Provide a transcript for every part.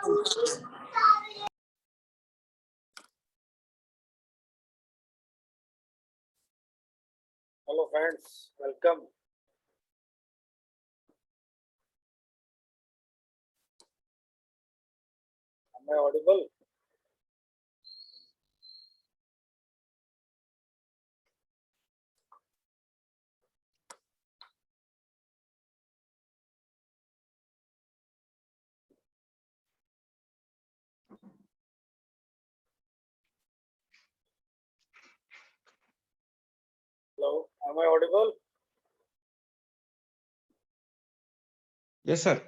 Hello friends, welcome. Am I audible? Hello, am I audible? Yes, sir.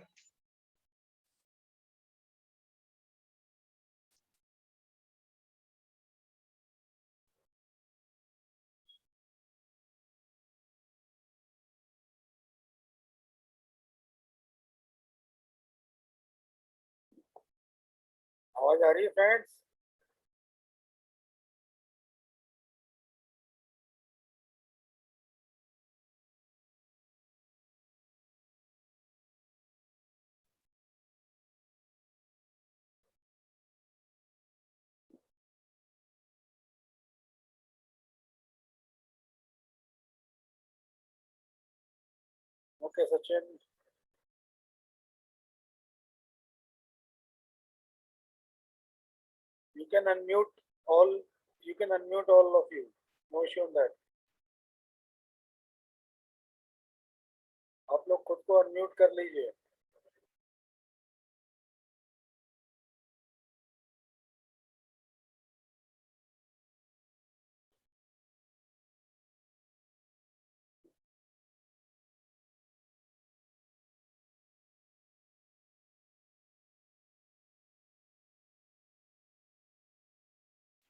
आवाज आ रही है friends? Okay, Sachin. You can unmute all. You can unmute all of you. No issue on that. आप लोग खुद को unmute कर लीजिए.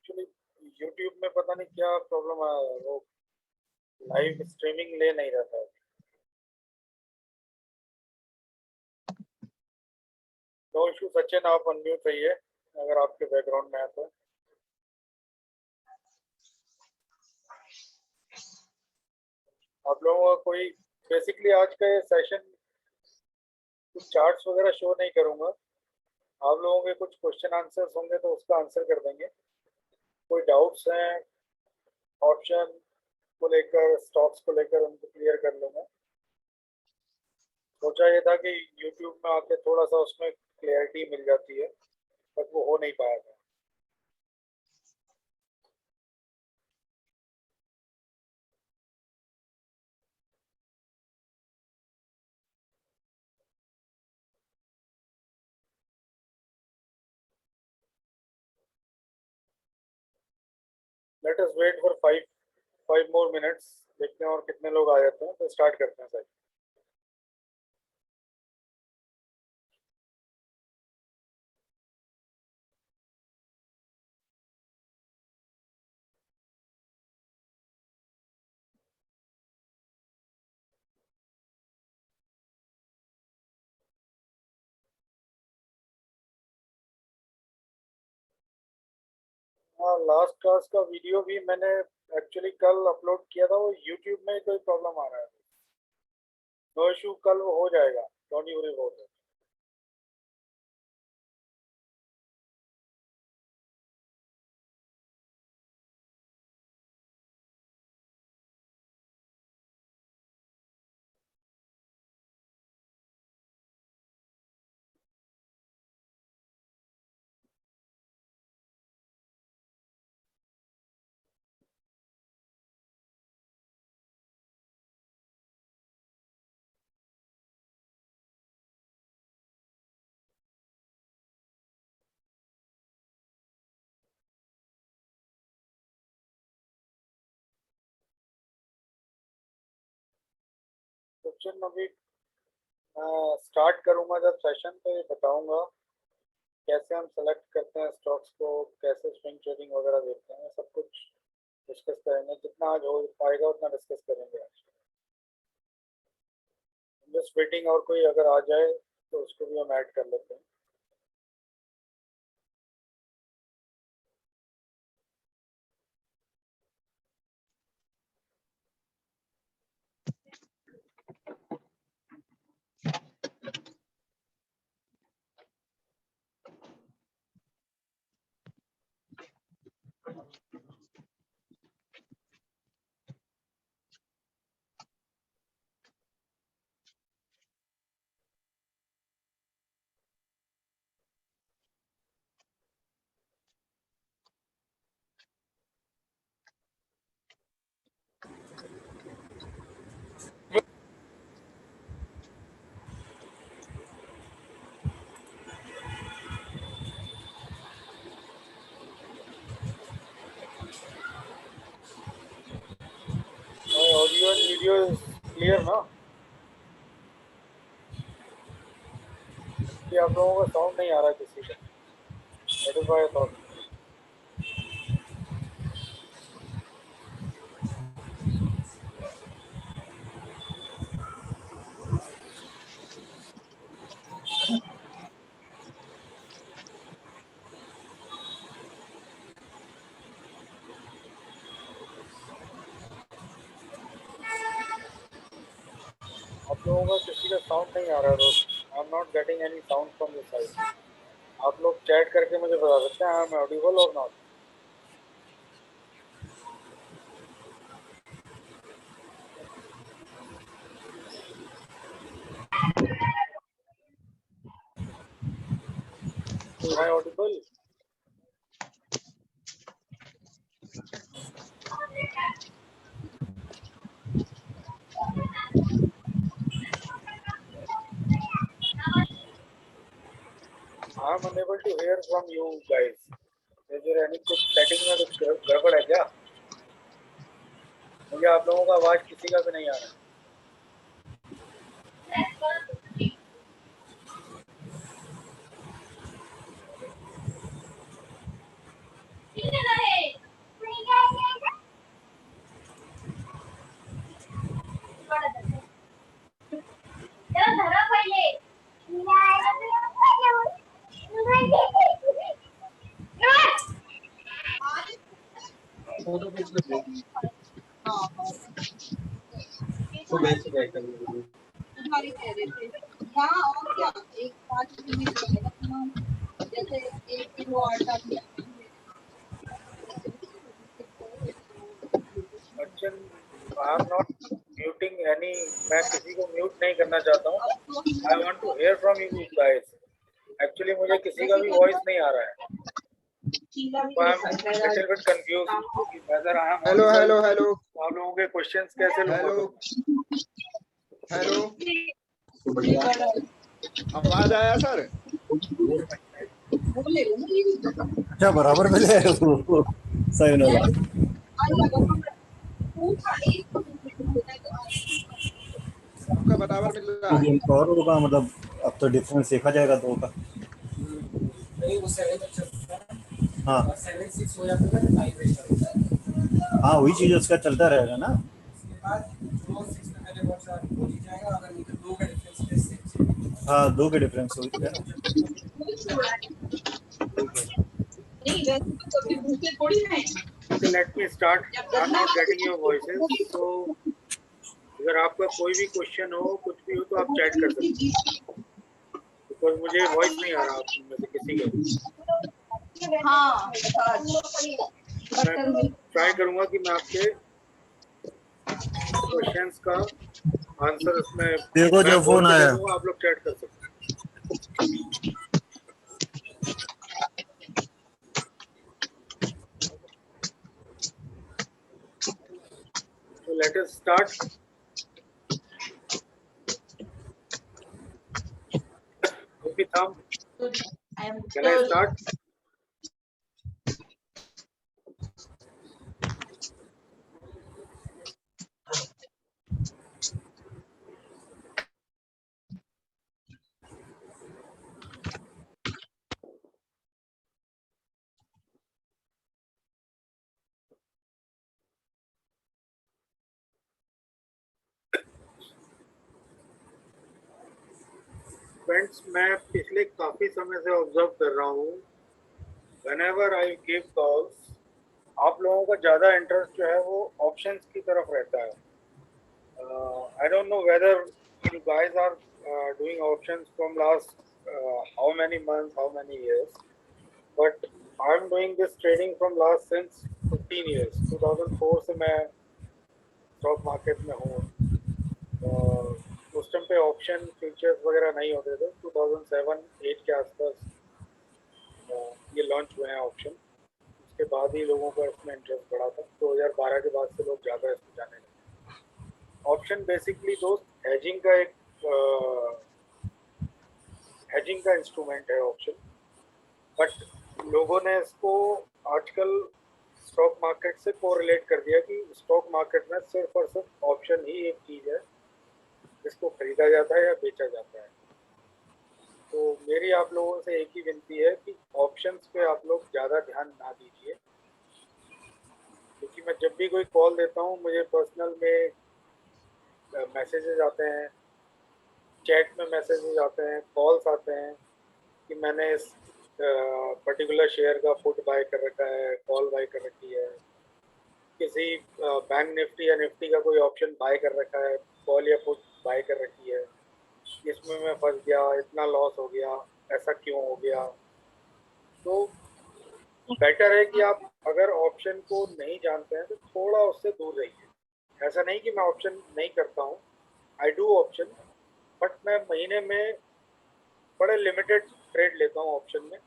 Actually, YouTube में पता नहीं क्या प्रॉब्लम आया है, वो लाइव स्ट्रीमिंग ले नहीं रहा था. नो इशू सचिन, आप अनम्यूट रहिए अगर आपके बैकग्राउंड में है तो. आप लोगों का कोई बेसिकली आज का ये सेशन कुछ चार्ट्स वगैरह शो नहीं करूंगा. आप लोगों के कुछ क्वेश्चन आंसर्स होंगे तो उसका आंसर कर देंगे. कोई डाउट्स हैं ऑप्शन को लेकर, स्टॉक्स को लेकर, उनको क्लियर कर लूंगा. सोचा ये था कि YouTube में आके थोड़ा सा उसमें क्लियरिटी मिल जाती है, बट वो हो नहीं पाया था. Let us wait for 5 more minutes. देखते हैं और कितने लोग आ जाते हैं तो स्टार्ट करते हैं सर. हाँ, लास्ट क्लास का वीडियो भी मैंने एक्चुअली कल अपलोड किया था. वो यूट्यूब में कोई प्रॉब्लम आ रहा है. नो इशू, कल वो हो जाएगा. Don't you worry about it. Question अभी स्टार्ट करूंगा जब सेशन, तो ये बताऊंगा कैसे हम सेलेक्ट करते हैं स्टॉक्स को, कैसे स्विंग ट्रेडिंग वगैरह देखते हैं. सब कुछ डिस्कस करेंगे. जितना आज हो पाएगा उतना डिस्कस करेंगे आज. जस्ट वेटिंग, और कोई अगर आ जाए तो उसको भी हम ऐड कर लेते हैं. My audio and video is clear ना? कि आप लोगों का साउंड नहीं आ रहा किसी का? That is why I thought. आप लोगों का किसी का साउंड नहीं आ रहा दोस्त. I am not getting any sound from this side. आप लोग चैट करके मुझे बता सकते हैं I am audible or not. Am I audible? I am unable to hear from you guys. Is there any कुछ सेटिंग में कुछ गड़बड़ है क्या? मुझे आप लोगों का आवाज किसी का भी नहीं आ रहा. उधारी दे रहे थे हाँ और क्या एक 5 मिनट लगेगा तुम्हारा जैसे 1 किलो आटा दिया Arjun, I am not muting any. मैं किसी को म्यूट नहीं करना चाहता हूँ. I want to hear from you guys. Actually मुझे किसी का भी वॉइस नहीं आ रहा है. So I am little bit confused कि whether I am hello audible. Hello hello आप लोगों के क्वेश्चंस कैसे लूँगा? हेलो आवाज आया सर? अच्छा बराबर मिले सही ना आपका बराबर मिल रहा है? और होगा मतलब अब तो डिफरेंस देखा जाएगा दो का. हाँ हाँ वही चीज उसका चलता रहेगा ना. हाँ 2 के डिफरेंस हो गया ना. Okay, let me start. I am not getting your voices. So अगर आपका कोई भी क्वेश्चन हो कुछ भी हो तो आप चैट कर सकते हैं. Because मुझे वॉइस नहीं आ रहा आप में से किसी का भी. हाँ मैं ट्राई करूंगा कि मैं आपके क्वेश्चंस का आंसर उसमें देखो जो फोन आया आप लोग चैट कर सकते हैं. So let us start. Okay, Tham, can I start? Friends मैं पिछले काफी समय से ऑब्जर्व कर रहा हूँ whenever I give calls आप लोगों का ज्यादा इंटरेस्ट जो है वो ऑप्शंस की तरफ रहता है. I don't know whether you guys are doing options from last how many months, how many years, but I am doing this trading from last since 15 years 2004 से मैं स्टॉक मार्केट में हूँ। उस टाइम पे ऑप्शन फ्यूचर्स वगैरह नहीं होते थे। 2007-8 के आसपास ये लॉन्च हुए हैं ऑप्शन। उसके बाद ही लोगों का इसमें इंटरेस्ट बढ़ा था। 2012 के बाद से लोग ज़्यादा इसमें जाने लगे। ऑप्शन बेसिकली दोस्त हेजिंग का इंस्ट्रूमेंट है ऑप्शन, बट लोगों ने इसको आजकल स्टॉक मार्केट से कोरिलेट कर दिया कि स्टॉक मार्केट में सिर्फ और सिर्फ ऑप्शन ही एक चीज़ है जिसको खरीदा जाता है या बेचा जाता है। तो मेरी आप लोगों से एक ही विनती है कि ऑप्शंस पे आप लोग ज़्यादा ध्यान ना दीजिए, क्योंकि मैं जब भी कोई कॉल देता हूँ मुझे पर्सनल में मैसेजेस आते हैं, चैट में मैसेजेस आते हैं, कॉल्स आते हैं कि मैंने इस पर्टिकुलर शेयर का पुट बाय कर रखा है, कॉल बाय कर रखी है, किसी बैंक निफ्टी या निफ्टी का कोई ऑप्शन बाय कर रखा है, कॉल या पुट बाय कर रखी है, इसमें मैं फंस गया, इतना लॉस हो गया, ऐसा क्यों हो गया। तो बेटर है कि आप अगर ऑप्शन को नहीं जानते हैं तो थोड़ा उससे दूर रहिए। ऐसा नहीं कि मैं ऑप्शन नहीं करता हूँ, आई डू ऑप्शन, बट मैं महीने में बड़े लिमिटेड ट्रेड लेता हूँ ऑप्शन में,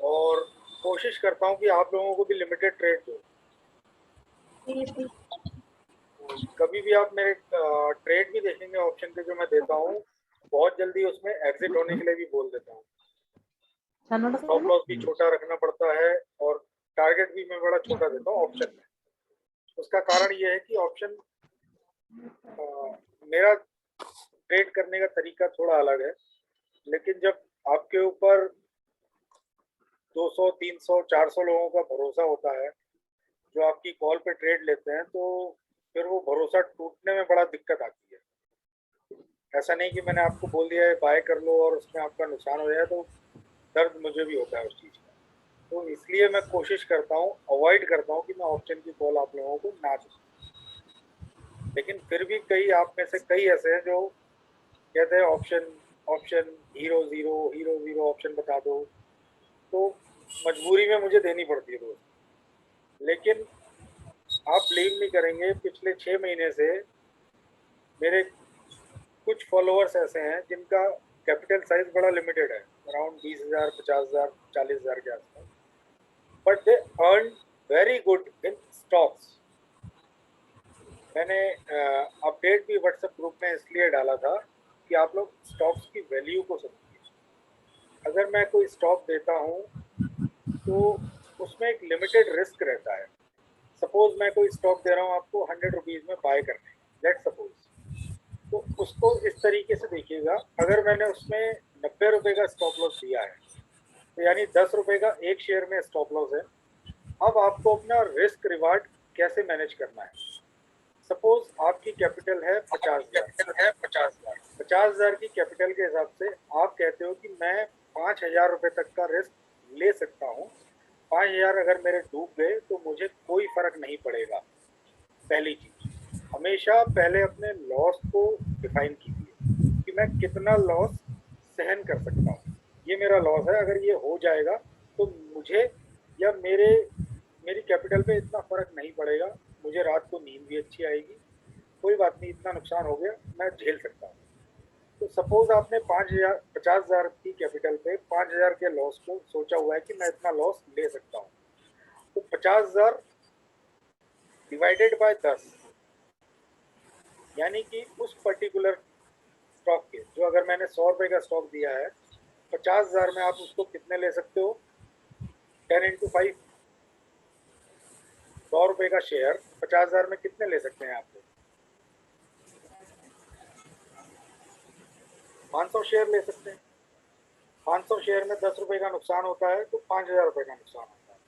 और कोशिश करता हूँ कि आप लोगों को भी लिमिटेड ट्रेड दूँ। कभी भी आप मेरे ट्रेड भी देखेंगे ऑप्शन के जो मैं देता हूँ, बहुत जल्दी उसमें एग्जिट होने के लिए भी बोल देता हूँ। स्टॉप लॉस भी छोटा रखना पड़ता है और टारगेट भी मैं बड़ा छोटा देता हूँ ऑप्शन में। उसका कारण ये है कि ऑप्शन मेरा ट्रेड करने का तरीका थोड़ा अलग है, लेकिन जब आपके ऊपर 200, 300, 400 लोगों का भरोसा होता है जो आपकी कॉल पे ट्रेड लेते हैं, तो फिर वो भरोसा टूटने में बड़ा दिक्कत आती है। ऐसा नहीं कि मैंने आपको बोल दिया है बाय कर लो और उसमें आपका नुकसान हो जाए, तो दर्द मुझे भी होता है उस चीज़ का। तो इसलिए मैं कोशिश करता हूँ, अवॉइड करता हूँ कि मैं ऑप्शन की कॉल आप लोगों को ना दूँ। लेकिन फिर भी कई आप में से कई ऐसे हैं जो कहते हैं option option hero zero option बता दो, तो मजबूरी में मुझे देनी पड़ती है दोस्त। लेकिन आप बिलीव नहीं करेंगे, पिछले 6 महीने से मेरे कुछ फॉलोअर्स ऐसे हैं जिनका कैपिटल साइज बड़ा लिमिटेड है, अराउंड 20,000, 50,000, 40,000 के आसपास, but they earn very good in stocks. मैंने अपडेट भी व्हाट्सएप ग्रुप में इसलिए डाला था कि आप लोग स्टॉक्स की वैल्यू को समझिए। अगर मैं कोई स्टॉक देता हूँ तो उसमें एक लिमिटेड रिस्क रहता है। सपोज मैं कोई स्टॉक दे रहा हूँ आपको 100 रुपीज़ में बाय करने, लेट्स सपोज, तो उसको इस तरीके से देखिएगा, अगर मैंने उसमें 90 रुपये का स्टॉप लॉस दिया है तो यानी 10 रुपये का एक शेयर में स्टॉप लॉस है। अब आपको अपना रिस्क रिवार्ड कैसे मैनेज करना है। सपोज आपकी कैपिटल है 50,000 की कैपिटल के हिसाब से आप कहते हो कि मैं 5,000 रुपये तक का रिस्क ले सकता हूँ। 5,000 अगर मेरे डूब गए तो मुझे कोई फर्क नहीं पड़ेगा। पहली चीज, हमेशा पहले अपने लॉस को डिफाइन कीजिए कि मैं कितना लॉस सहन कर सकता हूँ। ये मेरा लॉस है, अगर ये हो जाएगा तो मुझे या मेरी कैपिटल पे इतना फर्क नहीं पड़ेगा, मुझे रात को नींद भी अच्छी आएगी, कोई बात नहीं, इतना नुकसान हो गया, मैं झेल सकता हूँ। तो सपोज आपने 50,000 की कैपिटल पे 5,000 के लॉस को सोचा हुआ है कि मैं इतना लॉस ले सकता हूँ, तो 50,000 डिवाइडेड बाय 10, यानी कि उस पर्टिकुलर स्टॉक के, जो अगर मैंने 100 रुपये का स्टॉक दिया है, 50,000 में आप उसको कितने ले सकते हो, 10 into 5, 100 रुपये का शेयर 50,000 में कितने ले सकते हैं आप लोग? 500 शेयर ले सकते हैं। 500 शेयर में 10 रुपये का नुकसान होता है तो 5,000 रुपये का नुकसान होता है।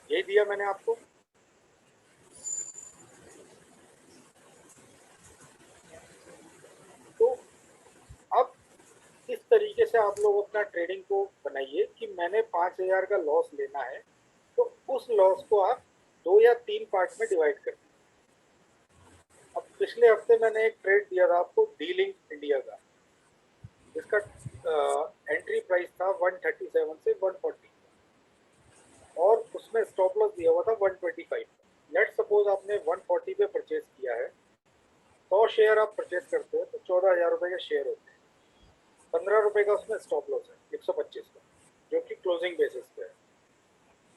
यही दिया मैंने आपको। तो अब इस तरीके से आप लोग अपना ट्रेडिंग को बनाइए कि मैंने 5,000 का लॉस लेना है, तो उस लॉस को आप 2 या 3 पार्ट में डिवाइड कर दीजिए। अब पिछले हफ्ते मैंने एक ट्रेड दिया था आपको डीलिंग इंडिया का, जिसका एंट्री प्राइस था 137 से 140, उसमें स्टॉप लॉस दिया हुआ था 125। लेट सपोज आपने 140 पे परचेज किया है, 100 शेयर आप परचेज करते हो तो 14,000 रुपए के शेयर होते हैं। 15 रुपए का उसमें स्टॉप लॉस है 125 का, जो कि क्लोजिंग बेसिस पे है।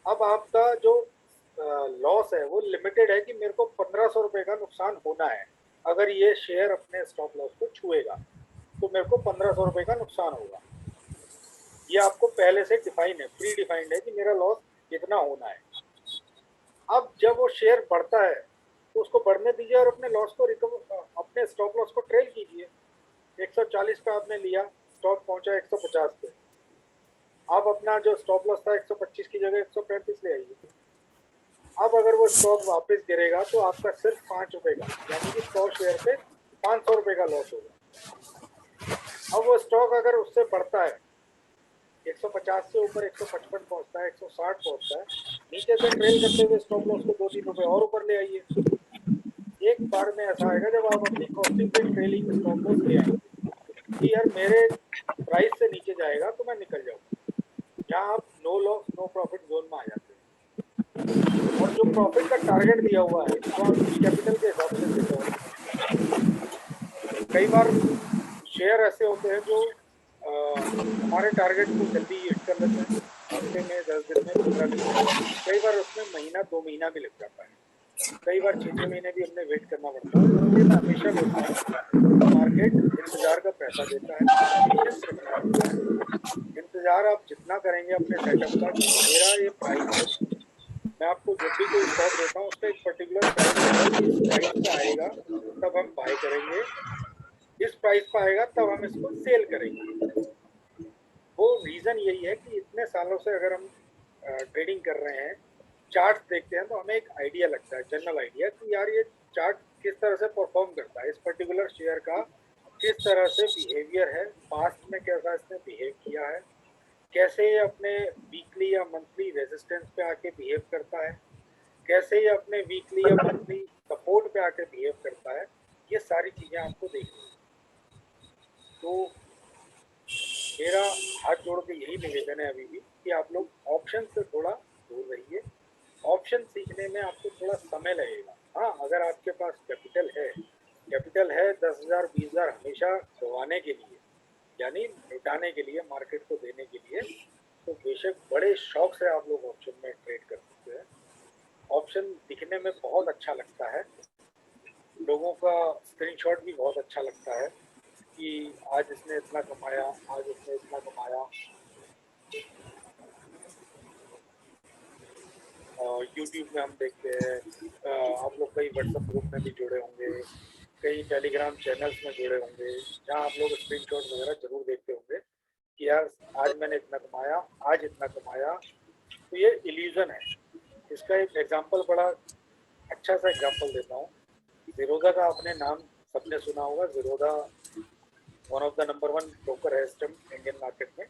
अब आपका जो लॉस है वो लिमिटेड है कि मेरे को 1500 रुपए का नुकसान होना है। अगर ये शेयर अपने स्टॉप लॉस को छुएगा तो मेरे को 1500 रुपए का नुकसान होगा। ये आपको पहले से डिफाइन है, प्री डिफाइंड है कि मेरा लॉस कितना होना है। अब जब वो शेयर बढ़ता है तो उसको बढ़ने दीजिए और अपने लॉस को अपने स्टॉप लॉस को ट्रेल कीजिए। 140 पे आपने लिया, स्टॉक पहुंचा 150 पे, आप अपना जो स्टॉप लॉस था 125 की जगह 135 ले आइए। अब अगर वो स्टॉक वापस गिरेगा तो आपका सिर्फ 5 रुपए का, यानी कि 100 शेयर पे 500 रुपए का लॉस होगा। अब वो स्टॉक अगर उससे बढ़ता है, 150 से ऊपर 155 पहुंचता है, 160 पहुंचता है, नीचे से ट्रेल करते हुए स्टॉप लॉस को 2-3 रुपए और ऊपर ले आइए। एक बार में ऐसा आएगा जब आप अपनी कॉस्टिंग पे ट्रेलिंग स्टॉप लॉस ले आएंगे कि यार मेरे प्राइस से नीचे जाएगा तो मैं निकल जाऊंगा। जहाँ आप no loss no profit zone में आ जाते हैं। और जो प्रॉफिट का टारगेट दिया हुआ है वो आपकी कैपिटल के हिसाब से देता है। कई बार शेयर ऐसे होते हैं जो हमारे टारगेट को जल्दी हिट कर लेते हैं, हफ्ते में, 10 दिन में, 15 दिन में। कई बार उसमें महीना 2 महीना भी लग जाता है, कई बार 6-6 महीने भी हमने वेट करना पड़ता है। इसलिए मैं हमेशा बोलता हूँ मार्केट इंतजार का पैसा देता है, पेशेंस रखना होता है। इंतजार आप जितना करेंगे अपने सेटअप का, मेरा ये प्राइस है, मैं आपको जब भी कोई स्टॉक देता हूँ उसका एक पर्टिकुलर प्राइस होता है कि इस प्राइस पे आएगा तब हम बाय करेंगे, इस प्राइस पे आएगा तब हम इसको सेल करेंगे। वो रीज़न यही है कि इतने सालों से अगर हम ट्रेडिंग कर रहे हैं, चार्ट देखते हैं तो हमें एक आइडिया लगता है, जनरल आइडिया कि यार ये चार्ट किस तरह से परफॉर्म करता है, इस पर्टिकुलर शेयर का किस तरह से बिहेवियर है, पास्ट में कैसा इसने बिहेव किया है, कैसे ये अपने वीकली या मंथली रेजिस्टेंस पे आके बिहेव करता है, कैसे ये अपने वीकली या मंथली सपोर्ट पे आके बिहेव करता है। ये सारी चीज़ें आपको देखनी है। तो मेरा हाथ जोड़ के यही निवेदन है अभी भी कि आप लोग ऑप्शन से थोड़ा दूर रहिए। ऑप्शन सीखने में आपको थोड़ा समय लगेगा। हाँ, अगर आपके पास कैपिटल है 10,000 20,000 हमेशा गंवाने के लिए, यानी लुटाने के लिए, मार्केट को देने के लिए, तो बेशक बड़े शौक से आप लोग ऑप्शन में ट्रेड कर सकते हैं। ऑप्शन दिखने में बहुत अच्छा लगता है, लोगों का स्क्रीनशॉट भी बहुत अच्छा लगता है कि आज इसने इतना कमाया, आज इसने इतना कमाया। यूट्यूब में हम देखते हैं, आप लोग कई व्हाट्सएप ग्रुप में भी जुड़े होंगे, कई टेलीग्राम चैनल्स में जुड़े होंगे, जहाँ आप लोग स्क्रीनशॉट वगैरह जरूर देखते होंगे कि यार आज मैंने इतना कमाया, आज इतना कमाया। तो ये इल्यूजन है। इसका एक एग्जांपल, बड़ा अच्छा सा एग्जांपल देता हूँ। ज़ीरोधा का आपने नाम सबने सुना होगा। Zerodha one of the number 1 broker है इस टाइम इंडियन मार्केट में।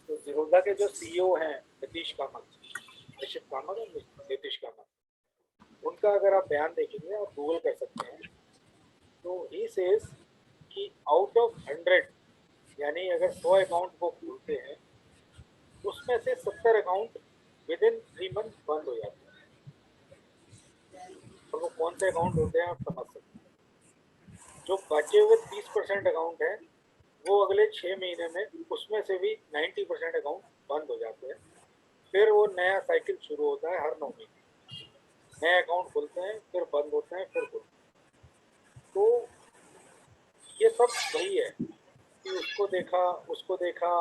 तो ज़ीरोधा के जो सीईओ हैं नीतीश कामत, नीतीश कामत, उनका अगर आप बयान देखेंगे, आप गूगल कर सकते हैं, तो ही सेज कि आउट ऑफ 100, यानी अगर 100 अकाउंट वो खुलते हैं उसमें से 70 अकाउंट विद इन 3 मंथ बंद हो जाते हैं। और वो कौन से अकाउंट होते हैं आप समझ सकते हैं। जो बचे हुए 30% अकाउंट हैं वो अगले 6 महीने में उसमें से भी 90% अकाउंट बंद हो जाते हैं। फिर वो नया साइकिल शुरू होता है, हर 9 महीने नए अकाउंट खुलते हैं, फिर बंद होते हैं, फिर खुलते हैं। तो ये सब वही है कि उसको देखा,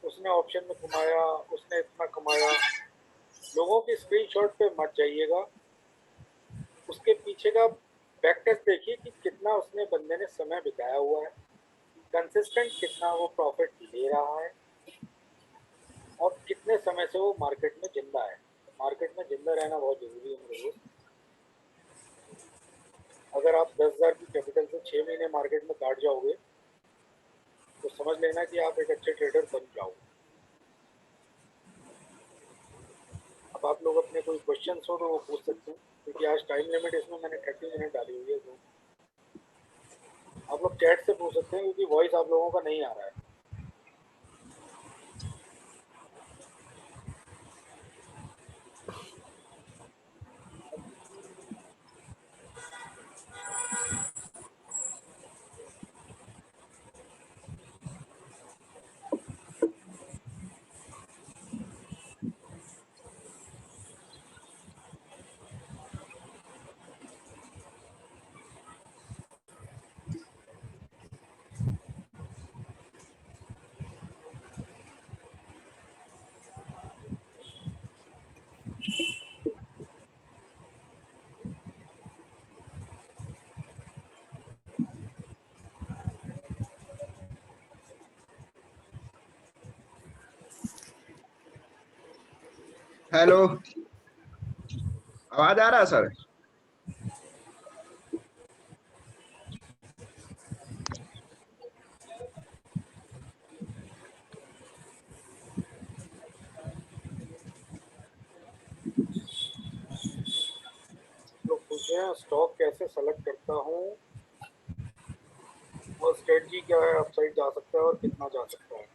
उसने ऑप्शन में कमाया, उसने इतना कमाया। लोगों की स्क्रीनशॉट पे मत जाइएगा, उसके पीछे का बैक टेस्ट देखिए कि कितना उसने बंदे ने समय बिताया हुआ है, कंसिस्टेंट कितना वो प्रॉफिट ले रहा है, और कितने समय से वो मार्केट में जिंदा है। मार्केट में जिंदा रहना बहुत जरूरी है मेरे दोस्त। अगर आप 10,000 की कैपिटल से 6 महीने मार्केट में काट जाओगे तो समझ लेना कि आप एक अच्छे ट्रेडर बन जाओगे। अब आप लोग अपने कोई क्वेश्चन हो तो वो पूछ सकते हैं, क्योंकि आज टाइम लिमिट इसमें मैंने 30 मिनट डाली हुई है। तो आप लोग चैट से पूछ सकते हैं, क्योंकि वॉइस आप लोगों का नहीं आ रहा है। हेलो, आवाज आ रहा है सर? लोग पूछे हैं स्टॉक कैसे सेलेक्ट करता हूँ और स्ट्रेटजी क्या है, अपसाइड जा सकता है और कितना जा सकता है।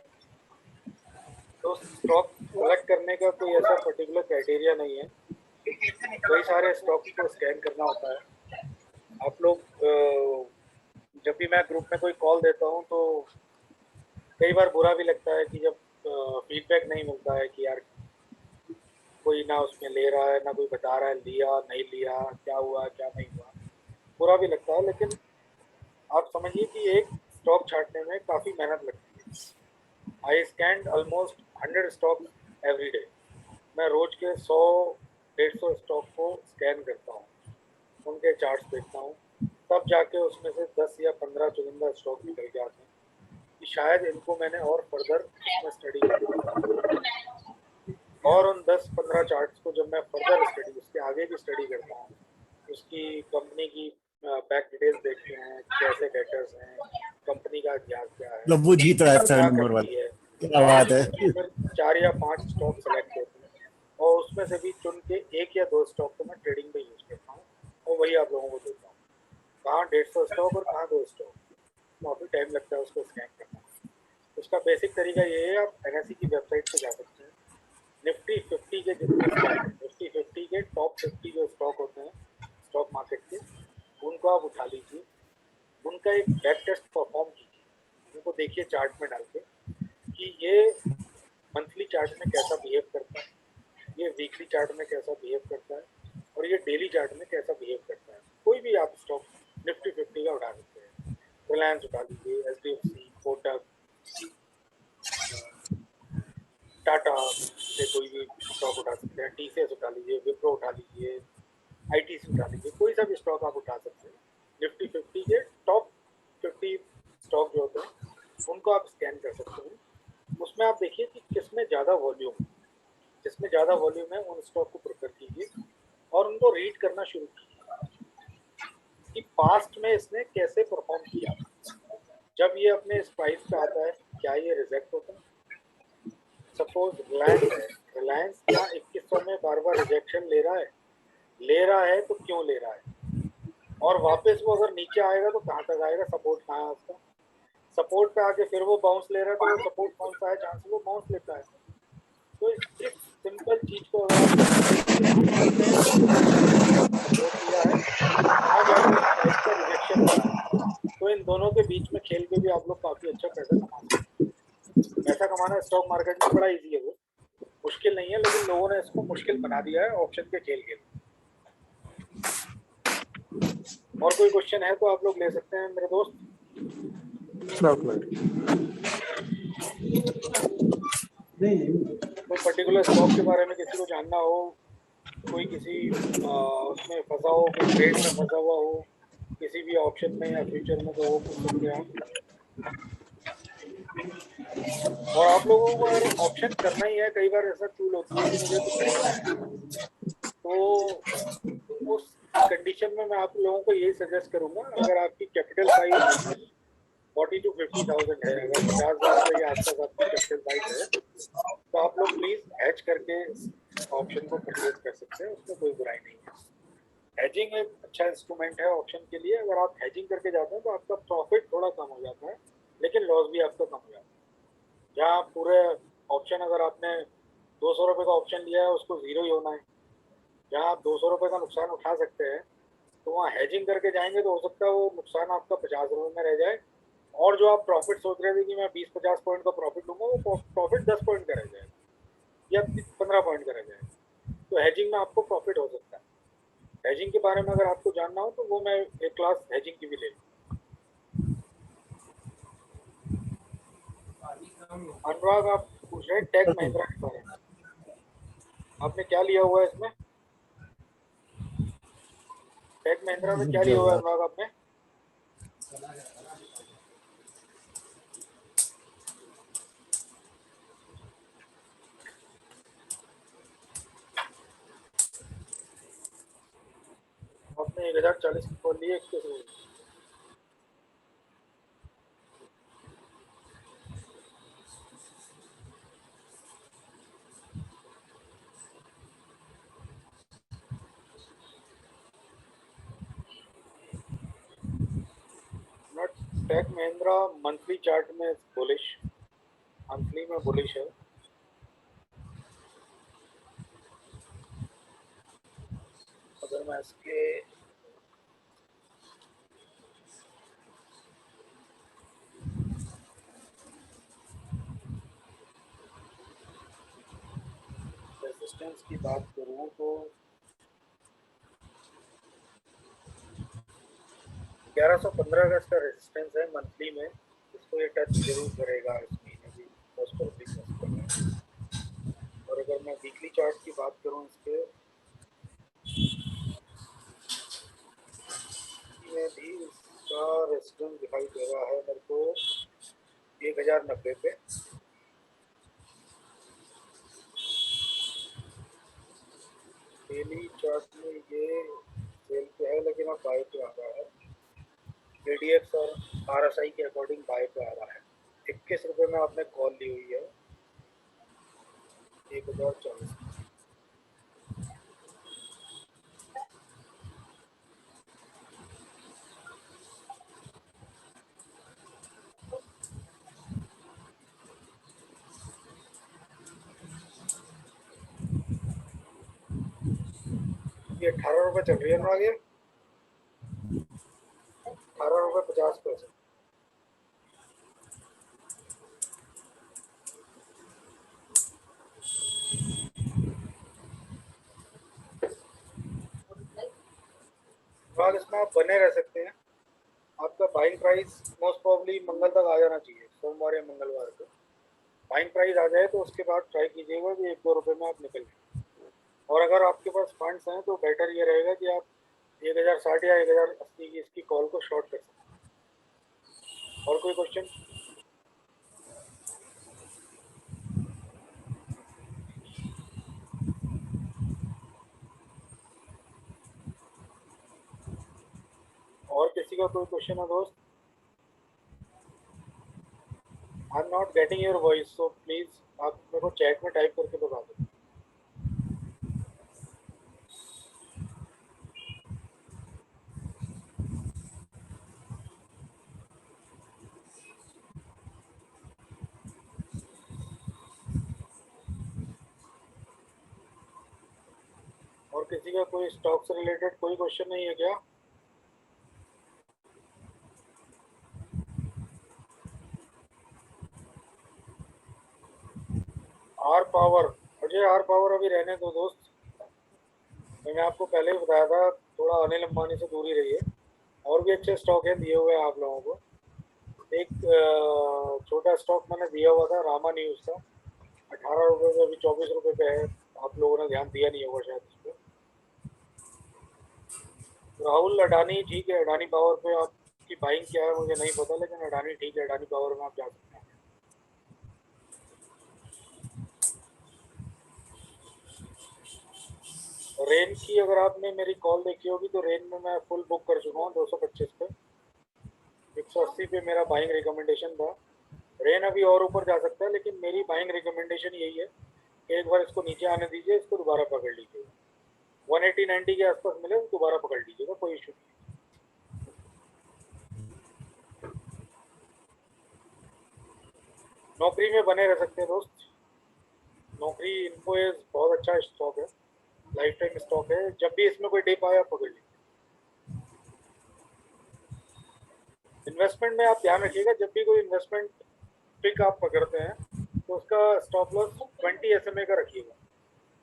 तो स्टॉक सेलेक्ट करने का कोई ऐसा पर्टिकुलर क्राइटेरिया नहीं है, कई सारे स्टॉक्स को स्कैन करना होता है। आप लोग जब भी मैं ग्रुप में कोई कॉल देता हूँ तो कई बार बुरा भी लगता है कि जब फीडबैक नहीं मिलता है कि यार कोई ना उसमें ले रहा है ना कोई बता रहा है लिया नहीं लिया, क्या हुआ क्या नहीं हुआ, बुरा भी लगता है। लेकिन आप समझिए कि एक स्टॉक छांटने में काफ़ी मेहनत लगती है। I scan almost 100 stock every day. मैं रोज के 100-150 स्टॉक को स्कैन करता हूँ, उनके चार्ट्स देखता हूँ, तब जाके उसमें से 10 या 15 चुनिंदा स्टॉक निकल के आते हैं कि शायद इनको मैंने और फर्दर इसमें स्टडी करना। और उन 10-15 चार्ट्स को जब मैं फर्दर स्टडी, उसके आगे भी स्टडी करता हूँ, उसकी कंपनी की बैक डिटेल्स देखते हैं, कैसे डेटर्स हैं, कंपनी का इतिहास क्या है, मतलब वो जीत रहा है क्या 7 नंबर करती वाला। है, क्या बात है। उसमें फिर 4 या 5 स्टॉक सेलेक्ट होते हैं और उसमें से भी चुन के 1 या 2 स्टॉक को मैं ट्रेडिंग में यूज करता हूँ और वही आप लोगों को देता हूँ। कहाँ 150 स्टॉक और कहाँ 2 स्टॉक, काफ़ी टाइम लगता है उसको स्कैन करना। उसका बेसिक तरीका ये है, आप NSE की वेबसाइट पे जा सकते हैं, निफ्टी 50 के जितने स्टॉक हैं, निफ्टी 50 के टॉप 50 जो स्टॉक होते हैं स्टॉक मार्केट के, उनको आप उठा लीजिए, उनका एक बैक टेस्ट परफॉर्म कीजिए, उनको देखिए चार्ट में डाल के कि ये मंथली चार्ट में कैसा बिहेव करता है, ये वीकली चार्ट में कैसा बिहेव करता है और ये डेली चार्ट में कैसा बिहेव करता है। कोई भी आप स्टॉक निफ्टी 50 का उठा सकते हैं, रिलायंस उठा लीजिए, SDFC, कोटक, टाटा से कोई भी स्टॉक उठा सकते हैं, TCS उठा लीजिए, विप्रो उठा लीजिए, ITC उठा लीजिए, कोई सा भी स्टॉक आप उठा सकते हैं। निफ्टी 50 के टॉप 50 स्टॉक जो होते हैं उनको आप स्कैन कर सकते हैं। उसमें आप देखिए कि किसमें ज़्यादा वॉल्यूम, जिसमें ज़्यादा वॉल्यूम है उन स्टॉक को प्रेफर कीजिए और उनको रीड करना शुरू कीजिए कि पास्ट में इसने कैसे परफॉर्म किया। जब ये अपने इस प्राइस पे आता है क्या ये रिजेक्ट होता है? सपोज रिलायंस है, रिलायंस क्या 2100 में बार बार रिजेक्शन ले रहा है तो क्यों ले रहा है? और वापस वो अगर नीचे आएगा तो कहाँ तक आएगा, सपोर्ट कहाँ है उसका, सपोर्ट पे आके फिर वो बाउंस ले रहा है तो वो सपोर्ट कौन सा है जहाँ से वो बाउंस लेता है। तो इस सिंपल चीज को अगर आप सपोर्ट लिया है, वहाँ जाके प्राइस का रिजेक्शन हो रहा है, तो इन दोनों के बीच में खेल के भी आप लोग काफी अच्छा पैसा कमा सकते हैं। पैसा कमाना स्टॉक मार्केट में बड़ा इजी है, वो मुश्किल नहीं है, लेकिन लोगों ने इसको मुश्किल बना दिया है ऑप्शन के खेल के लिए। और कोई क्वेश्चन है तो आप लोग ले सकते हैं मेरे दोस्त। कोई पर्टिकुलर स्टॉक के बारे में किसी को जानना हो, कोई किसी उसमें फंसा हो, कोई ट्रेड में फंसा हुआ हो, किसी भी ऑप्शन में या फ्यूचर में, तो वो पूछ सकते हैं आप। और आप लोगों को अगर ऑप्शन करना ही है, कई बार ऐसा फील होती है कि मुझे तो खरीदना है, तो उस कंडीशन में मैं आप लोगों को यही सजेस्ट करूंगा, अगर आपकी कैपिटल साइज 40 to 50,000 है, अगर 50,000 रुपए के आसपास आपकी कैपिटल साइज है, तो आप लोग प्लीज हैज करके ऑप्शन को परचेज कर सकते हैं, उसमें कोई बुराई नहीं है। हैजिंग एक अच्छा इंस्ट्रूमेंट है ऑप्शन के लिए। अगर आप हैजिंग करके जाते हैं तो आपका प्रॉफिट थोड़ा कम हो जाता है, लेकिन लॉस भी आपका कम हो जाता है। जहाँ पूरे ऑप्शन, अगर आपने 200 रुपये का ऑप्शन लिया है उसको जीरो ही होना है, जहाँ आप 200 रुपये का नुकसान उठा सकते हैं, तो वहाँ हैजिंग करके जाएंगे तो हो सकता है वो नुकसान आपका 50 रुपये में रह जाए, और जो आप प्रॉफिट सोच रहे थे कि मैं 20-50 पॉइंट का प्रॉफिट लूंगा, वो प्रॉफिट 10 पॉइंट का रह जाएगा या 15 पॉइंट का रह जाएगा। तो हैजिंग में आपको प्रॉफिट हो सकता है। हैजिंग के बारे में अगर आपको जानना हो तो वो मैं एक क्लास हैजिंग की भी ले लूँ। अनुराग आप पूछ रहे हैं टेक महिंद्रा के बारे में, आपने क्या लिया हुआ है इसमें? टेक महिंद्रा में क्या लिया हुआ है अनुराग आपने? 1040 की कॉल लिए 21 रुपये। टेक महिंद्रा मंथली चार्ट में बुलिश, मंथली में बुलिश है। अगर मैं इसके रेजिस्टेंस की बात करूं तो 1115 का इसका रेजिस्टेंस है मंथली में, इसको ये टच जरूर करेगा इस महीने की फर्स्ट और वीक। और अगर मैं वीकली चार्ट की बात करूं इसके में भी इसका रेजिस्टेंस दिखाई दे रहा है मेरे को 1090 पे। डेली चार्ट में ये सेल पे है लेकिन अब बाय पे आ रहा है। ADX और RSI के अकॉर्डिंग बाय पे आ रहा है। 21 रुपये में आपने कॉल ली हुई है 1040। ये 18 रुपये चल रही है ना, आगे 18 रुपये 50 पैसे। फिलहाल इसमें आप बने रह सकते हैं। आपका बाइंग प्राइस मोस्ट प्रॉब्ली मंगल तक आ जाना चाहिए, सोमवार या मंगलवार को बाइंग प्राइस आ जाए तो उसके बाद ट्राई कीजिएगा कि 1-2 रुपये में आप निकल जाए। और अगर आपके पास फंड्स हैं तो बेटर ये रहेगा कि आप 1060 या 1080 की इसकी कॉल को शॉर्ट कर सकते हैं। और कोई क्वेश्चन? और किसी का कोई क्वेश्चन है दोस्त? I am not getting your voice, so please आप मेरे को चैट में टाइप करके बता दो। और किसी का कोई स्टॉक से रिलेटेड कोई क्वेश्चन नहीं है क्या? आर पावर, मुझे आर पावर अभी रहने दो दोस्त। मैंने आपको पहले ही बताया था थोड़ा अनिल अंबानी से दूरी रहिए। और भी अच्छे स्टॉक हैं दिए हुए आप लोगों को। एक छोटा स्टॉक मैंने दिया हुआ था रामा न्यूज़ का, 18 रुपये पे, अभी 24 रुपये पे है। आप लोगों ने ध्यान दिया नहीं होगा शायद इस पर। राहुल अडानी ठीक है, अडानी पावर पे आपकी बाइंग क्या है मुझे नहीं पता, लेकिन अडानी ठीक है, अडानी पावर में आप जा सकते हैं। रेन की अगर आपने मेरी कॉल देखी होगी तो रेन में मैं फुल बुक कर चुका हूँ 225 पे। 180 पे मेरा बाइंग रिकमेंडेशन था। रेन अभी और ऊपर जा सकता है, लेकिन मेरी बाइंग रिकमेंडेशन यही है कि एक बार इसको नीचे आने दीजिए, इसको दोबारा पकड़ लीजिए। 180-90 के आसपास मिले तो दोबारा पकड़ लीजिएगा, कोई इशू नहीं। नौकरी में बने रह सकते हैं दोस्त। नौकरी इनको बहुत अच्छा स्टॉक है, लाइफ टाइम स्टॉक है। जब भी इसमें कोई डिप आया पकड़ लीजिए। इन्वेस्टमेंट में आप ध्यान रखिएगा, जब भी कोई इन्वेस्टमेंट पिक आप पकड़ते हैं तो उसका स्टॉप लॉस 20 SMA का रखिएगा।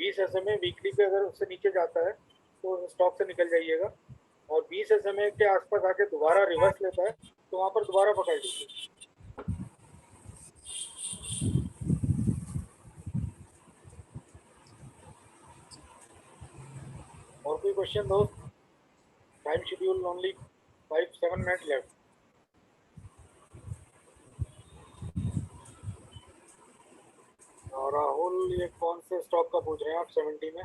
20 SMA वीकली पे अगर उससे नीचे जाता है तो उस स्टॉक से निकल जाइएगा। और 20 SMA के आसपास आके दोबारा रिवर्स लेता है तो वहाँ पर दोबारा पकड़ लीजिए। और कोई क्वेश्चन दोस्त? Time schedule only 5-7 minute left. Rahul ये कौन से स्टॉक का पूछ रहे हैं आप 70 में?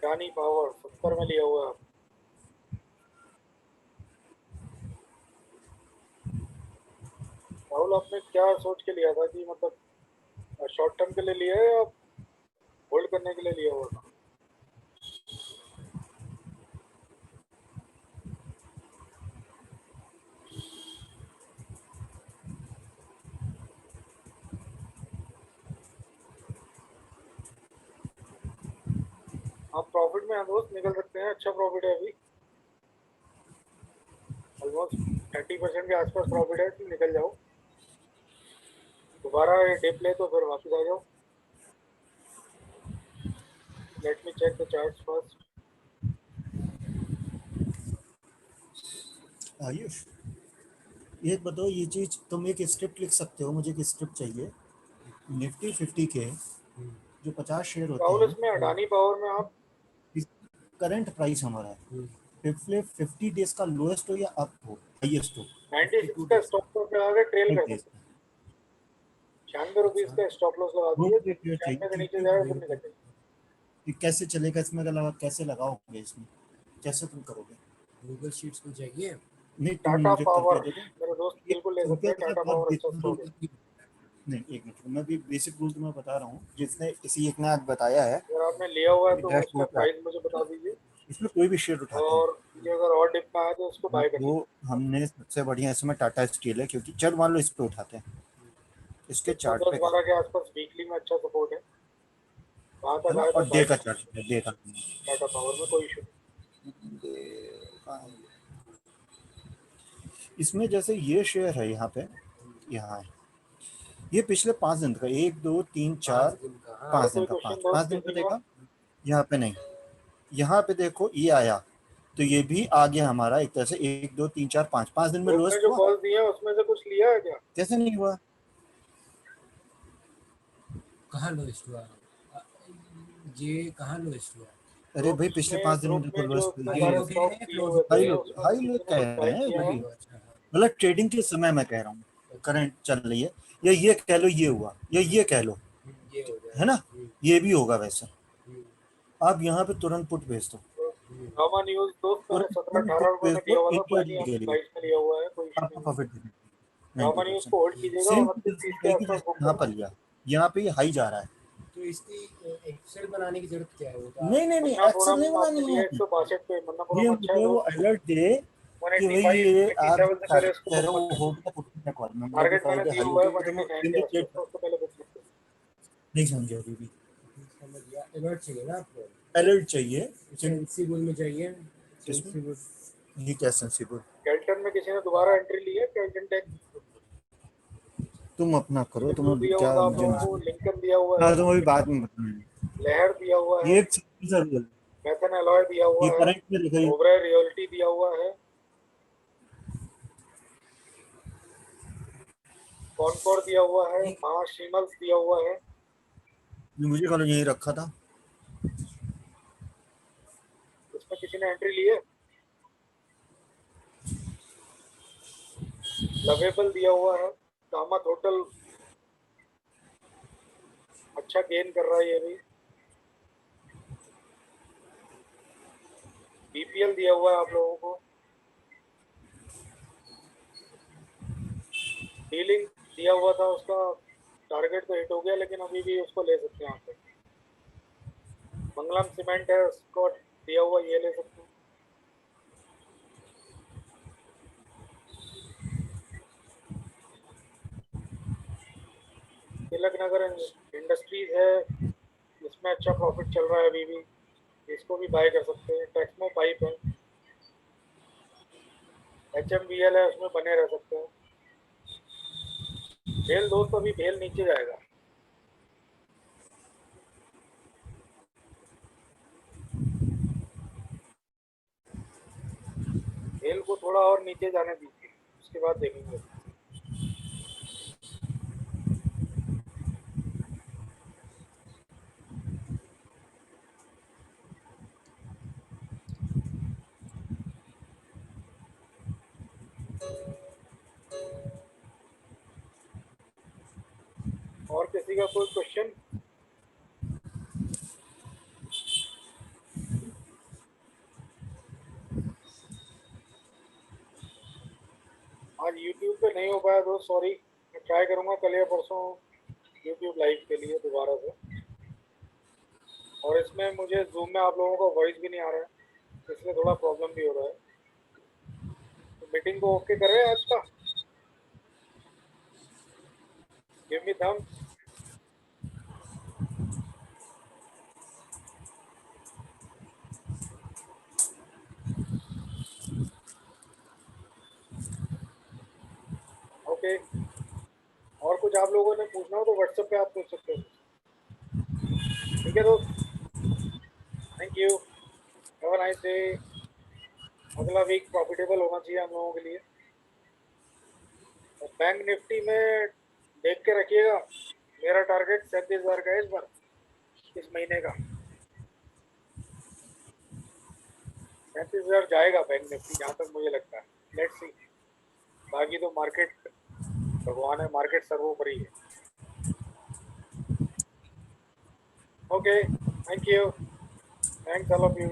अडानी पावर 70 में लिया हुआ है। राहुल आपने क्या सोच के लिया था कि मतलब शॉर्ट टर्म के लिए लिया है या होल्ड करने के लिए लिया हुआ था? आप प्रॉफिट में हैं दोस्त, निकल सकते हैं, अच्छा प्रॉफिट है अभी, ऑलमोस्ट 30% के आसपास प्रॉफिट है, तो निकल जाओ। दोबारा डिप ले तो फिर वापस आ जाओ। Let me check the charts first. Ayush, ये बताओ, ये चीज तुम एक स्क्रिप्ट लिख सकते हो, मुझे एक स्क्रिप्ट चाहिए। निफ्टी 50 के जो 50 शेयर होते राहुल हैं, इसमें अडानी पावर में आप करंट प्राइस हमारा है, पिछले 50 डेज का लोएस्ट हो या अप हो, हाईएस्ट हो, 96 का स्टॉप लॉस लगा के ट्रेल कर सकते हैं। 96 रुपीज का स्टॉप लॉस लगा वो दिए, चाहिए 96 के नीचे क्योंकि जाए फिर निकल जाए। कि कैसे चलेगा इसमें, अगर कैसे लगाओगे इसमें, कैसे तुम करोगे? गूगल शीट्स में चाहिए। नहीं, तुम टाटा मुझे पावर करके दे दो। मेरे दोस्त ये बिल्कुल ले सकते रुपया हैं, देखो, टाटा बहुत पावर अच्छा बेसिक स्टॉक रूल। है। नहीं, एक मिनट, मैं भी बेसिक रूल तुम्हें बता रहा हूँ, जिसने इसी एक ने आज बताया है। अगर आपने लिया हुआ है तो उसका डैशबोर्ड पे प्राइस मुझे बता दीजिए, इसमें कोई भी शेयर उठाते हैं, और ये अगर और डिप में आए तो उसको बाय कर वो लीजिए। हमने सबसे बढ़िया इसमें टाटा स्टील है, क्योंकि चल मान लो इस पे उठाते हैं, इसके चार्ट पे 110-12 के आसपास वीकली में अच्छा सपोर्ट है, वहां है तक ना, आए तो और डे बाय का कर चार्ट लीजिए। है, डे का। टाटा पावर में कोई इशू नहीं। इसमें जैसे ये शेयर है यहाँ पे, यहाँ है, ये पिछले 5 दिन का, 1 2 3 4 दिन का, हाँ। 5 दिन कोई का, क्वेश्चन 5 दोस्त 5 दिन का किसी का? देखा, यहाँ पे नहीं, यहाँ पे देखो ये आया, तो ये भी आ गया हमारा एक तरह से, 1 2 3 4 5 5 दिन में ग्रुप में लोएस्ट जो हुआ, कॉल दिए हैं उसमें से कुछ लिया है क्या? कैसे नहीं हुआ? कहाँ लोएस्ट हुआ? ये कहाँ लोएस्ट हुआ? अरे भाई, पिछले 5 दिन में ग्रुप देखो में जो लोएस्ट इतने हाई सारे लो के स्टॉक हैं, दिए क्लोज हुए के हाई थे हैं? लो, उसमें हाई से लो किसी ने कह कुछ रहे बाय हैं किया है? वही, अच्छा, हाँ। मतलब ट्रेडिंग के समय मैं कह रहा हूँ, करंट चल रही है, या ये कह लो ये हुआ, या ये कह लो, ये हो है ना, जाएगा। ये भी होगा वैसे। हम्म, आप यहाँ पे तुरंत पुट भेज दो, तो रामा न्यूज दोस्त मैंने तुरंत तुरंत 17-18 पुट रुपए भेज में दो, लिया हुआ था, कोई नहीं, 80 आपने के लिए 22 में लिया हुआ है, कोई इशू आपका नहीं है। प्रॉफिट रामा 90%। न्यूज को होल्ड कीजिएगा, सेम 29-30 के रहेगी आसपास जैसे बुक यहाँ करना। पर लिया, यहाँ पे ये हाई जा रहा है। तो इसकी एक्सेल बनाने की जरूरत क्या है? वो तो नहीं नहीं नहीं, एक्सेल नहीं मन्नापुरम आपने बनानी लिया है, 162 पे, ये मन्नापुरम अच्छा है मुझे वो दोस्त। अलर्ट दे कि भाई 185, ये आप 87 से पहले इसको कह बुक रहे हो मत हो करिए। गया पुट का कॉल, मैं मुझे टारगेट बता मैंने दे दिया हाई हुआ है होगी तो मैं 189 के इंडिकेट आसपास, तो उसको पहले बुक मत करिए। नहीं समझे अभी भी। समझ गया। अलर्ट चाहिए ना आपको? अलर्ट चाहिए, सेंसिबल में चाहिए। किसमें? सेंसिबल। ये क्या सेंसिबल? केल्टन में किसी ने दोबारा एंट्री ली है? केल्टन टेक तुम अपना करो, ब्लू तुम्हें दिया हुआ क्या, था आप मुझे लोगों को, नहीं। लिंकन दिया हुआ हाँ, है, तुम अभी बाद में बताना, लहर दिया हुआ है, ये एक जरूर, मैथन एलॉय दिया ये हुआ है, करंट में देखो, ओबराय रियल्टी दिया हुआ है, कॉनकोर दिया हुआ है, महाशिमल्स दिया हुआ है। ये मुझे कल यही रखा था। इसमें किसी ने एंट्री ली है? लवेबल दिया हुआ है, कामत होटल अच्छा गेन कर रहा है ये भी, बीपीएल दिया हुआ है आप लोगों को, डीलिंग दिया हुआ था, उसका टारगेट तो हिट हो गया, लेकिन अभी भी उसको ले सकते हैं आप लोग। मंगलम सीमेंट है, उसको दिया हुआ, ये ले सकते हैं। तिलक नगर इंडस्ट्रीज है, इसमें अच्छा प्रॉफिट चल रहा है अभी भी, इसको भी बाय कर सकते हैं। टेक्समो पाइप है, HMVL है, उसमें बने रह सकते हैं। भेल दोस्त अभी भेल नीचे जाएगा, भेल को थोड़ा और नीचे जाने दीजिए, उसके बाद देखेंगे। और किसी का कोई क्वेश्चन? पे नहीं हो पाया दोस्त, सॉरी। मैं ट्राई करूँगा कल या परसों यूट्यूब लाइव के लिए दोबारा से। और इसमें मुझे जूम में आप लोगों का वॉइस भी नहीं आ रहा है, इसलिए थोड़ा प्रॉब्लम भी हो रहा है। तो मीटिंग को ओके कर रहे हैं आज का? Give me thumbs. ओके। और कुछ आप लोगों ने पूछना हो तो व्हाट्सएप पे आप पूछ सकते हो। ठीक है दोस्त, thank you, have a nice day. अगला वीक प्रॉफिटेबल होना चाहिए हम लोगों के लिए। और बैंक निफ्टी में देख के रखिएगा, मेरा टारगेट 37,000 का है इस बार, इस महीने का 37,000 जाएगा बैंक निफ्टी, जहाँ तक मुझे लगता है। लेट्स सी, बाकी तो मार्केट भगवान है, मार्केट सर्वोपरि है। Okay, thank you, thanks all of you.